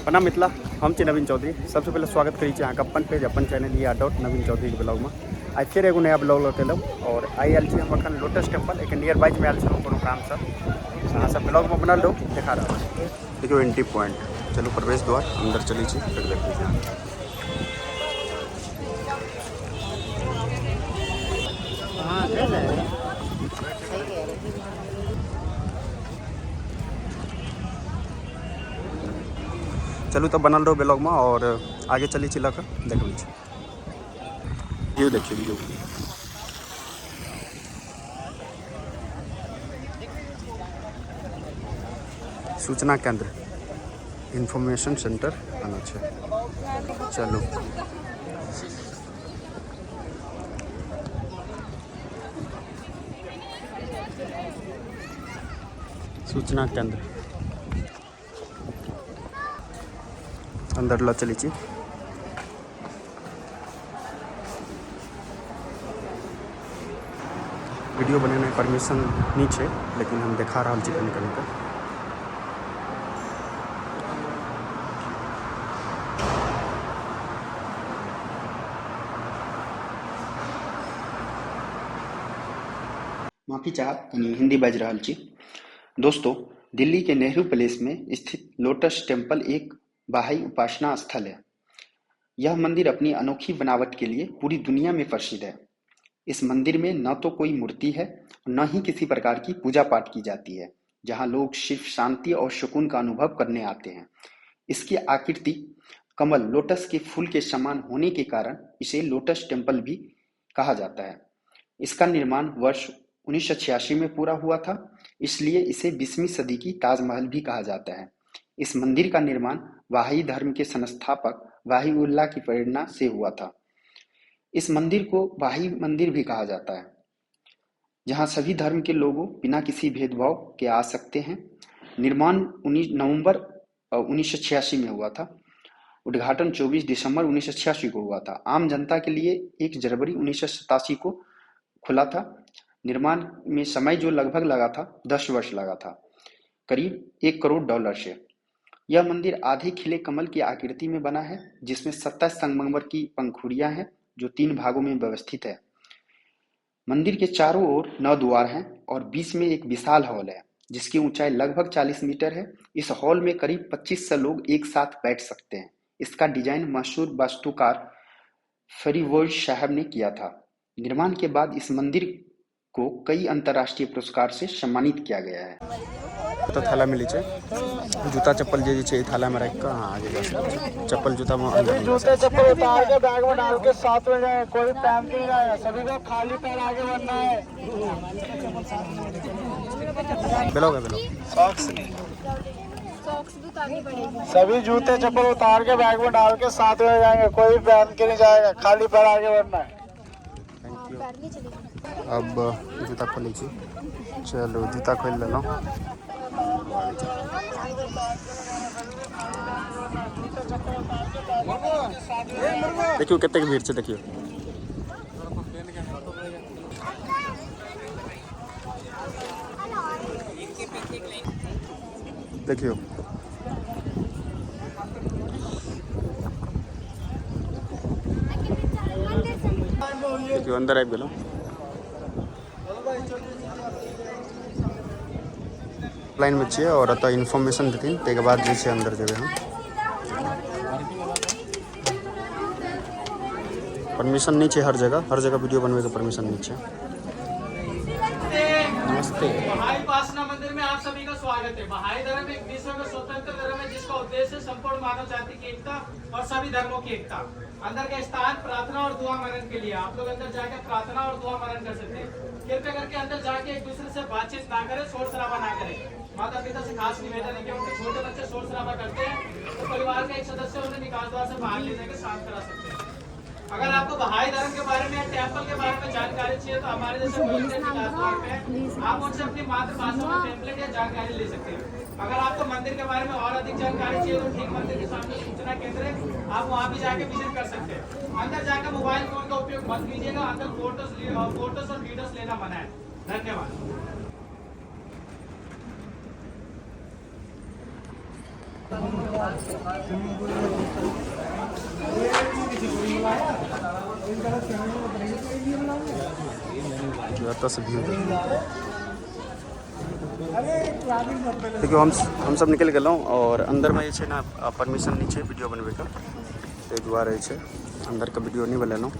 प्रणाम मिथिला, हम छी नवीन चौधरी। सबसे पहले स्वागत करी छी अहाँके अपन पेज अपन चैनल या डॉट नवीन चौधरी के ब्लॉग में। आज फिर एगो नया ब्लॉग लौटेलहुँ और आई आयल छी हम अखन लोटस टेम्पल एक नियर बाइज में आयल छलहुँ कोनो कामसँ। अहाँ सब ब्लॉग में बनल रहू, देखा रहल छी। देखियो एंट्री पॉइंट, चलू प्रवेश द्वार अंदर चली छी फिर देखै छी। चलू तो बनल रहो ब्लॉग में और आगे चली छी लऽ कऽ देखबै छी। व्यू देखिए व्यू, सूचना केंद्र इंफॉर्मेशन सेंटर आना छै। चलू सूचना केंद्र अंदर ला चली छी। वीडियो बनेने परमिशन नहीं है, लेकिन हम दिखा रहा छी कनी कनी के। माफी चाहब कनी हिंदी बाज रहा छी। दोस्तों, दिल्ली के नेहरू पैलेस में स्थित लोटस टेम्पल एक बहाई उपासना स्थल है। यह मंदिर अपनी अनोखी बनावट के लिए पूरी दुनिया में प्रसिद्ध है। इस मंदिर में न तो कोई मूर्ति है, न ही किसी प्रकार की पूजा पाठ की जाती है। जहां लोग सिर्फ शांति और सुकून का अनुभव करने आते हैं। इसकी आकृति कमल लोटस के फूल के समान होने के कारण इसे लोटस टेम्पल भी कहा जाता है। इसका निर्माण वर्ष 1986 में पूरा हुआ था, इसलिए इसे 20वीं सदी की ताजमहल भी कहा जाता है। इस मंदिर का निर्माण बहाई धर्म के संस्थापक वहीउल्लाह की प्रेरणा से हुआ था। इस मंदिर को बहाई मंदिर भी कहा जाता है, जहां सभी धर्म के लोगों बिना किसी भेदभाव के आ सकते हैं। निर्माण 19 नवंबर 1986 में हुआ था। उद्घाटन 24 दिसंबर 1986 को हुआ था। आम जनता के लिए 1 जनवरी 1987 को खुला था। निर्माण में समय जो लगभग लगा था 10 वर्ष लगा था, करीब $1 करोड़ से। यह मंदिर आधे खिले कमल की आकृति में बना है, जिसमें 27 संगमरमर की पंखुड़ियां हैं जो 3 भागों में व्यवस्थित है। मंदिर के चारों ओर 9 द्वार हैं और बीच में एक विशाल हॉल है, जिसकी ऊंचाई लगभग 40 मीटर है। इस हॉल में करीब 2500 लोग एक साथ बैठ सकते हैं। इसका डिजाइन मशहूर वास्तुकार फरीवर्द साहब ने किया था। निर्माण के बाद इस मंदिर को कई अंतर्राष्ट्रीय पुरस्कार से सम्मानित किया गया है। तो थाला मिली छे, जूता चप्पल जे छे थाला में रख के आगे जा सकते हैं। चप्पल जूता में अंदर जूते चप्पल उतार के बैग में डाल के साथ में जाए, कोई पहन के जाए, सभी को खाली पैर आगे बढ़ना है। बेलो सॉक्स नहीं, सभी जूते चप्पल उतार के बैग में डाल के साथ में जाएंगे, कोई पहन के नहीं जाएगा, खाली पैर आगे बढ़ना है। अब जूता खोली छी, चलो जूता खोल लेलो। देखियो कितने भीड़ छे, देखियो देखियो देखियो अंदर आबि गेलो। लाइन में छे और अत इन्फॉर्मेशन देती, तेके बाद जे छे अंदर जेबे हम। परमिशन नहीं छे हर जगह वीडियो बनवे के परमिशन नहीं छे। नमस्ते। बहाई उपासना मंदिर में आप सभी का स्वागत है। बहाई धर्म एक विश्व में स्वतंत्र धर्म है, जिसका उद्देश्य संपूर्ण मानव जाति की एकता और सभी धर्मों की एकता। अंदर का स्थान प्रार्थना और दुआ मनन के लिए, आप लोग अंदर जाकर प्रार्थना और दुआ मनन कर सकते हैं। कृपया करके अंदर जाके एक दूसरे से बातचीत ना करें, शोर शराबा ना करें। माता पिता से खास निवेदन है कि उनके छोटे बच्चे शोर शराबा करते हैं तो परिवार का एक सदस्य उन्हें निकास द्वार से बाहर ले जाकर शांत करा सकते हैं। अगर आपको बहाई धर्म के बारे में या टेम्पल के बारे में जानकारी चाहिए तो हमारे जैसे आप उनसे अपनी मातृभाषा में टेम्पलेट या जानकारी ले सकते हैं। अगर आपको मंदिर के बारे में और अधिक जानकारी चाहिए तो ठीक मंदिर के सामने सूचना केंद्र है, आप वहाँ भी जाके विजिट कर सकते हैं। अंदर जाकर मोबाइल फोन का उपयोग मत कीजिएगा। अंदर फोटोस और वीडियोस लेना मना है। धन्यवाद। से व्यू देखियो हम सब निकल गए और अंदर में ना परमिशन नहीं है वीडियो बनवे का, दुआरे अंदर का वीडियो नहीं बनेलूँ।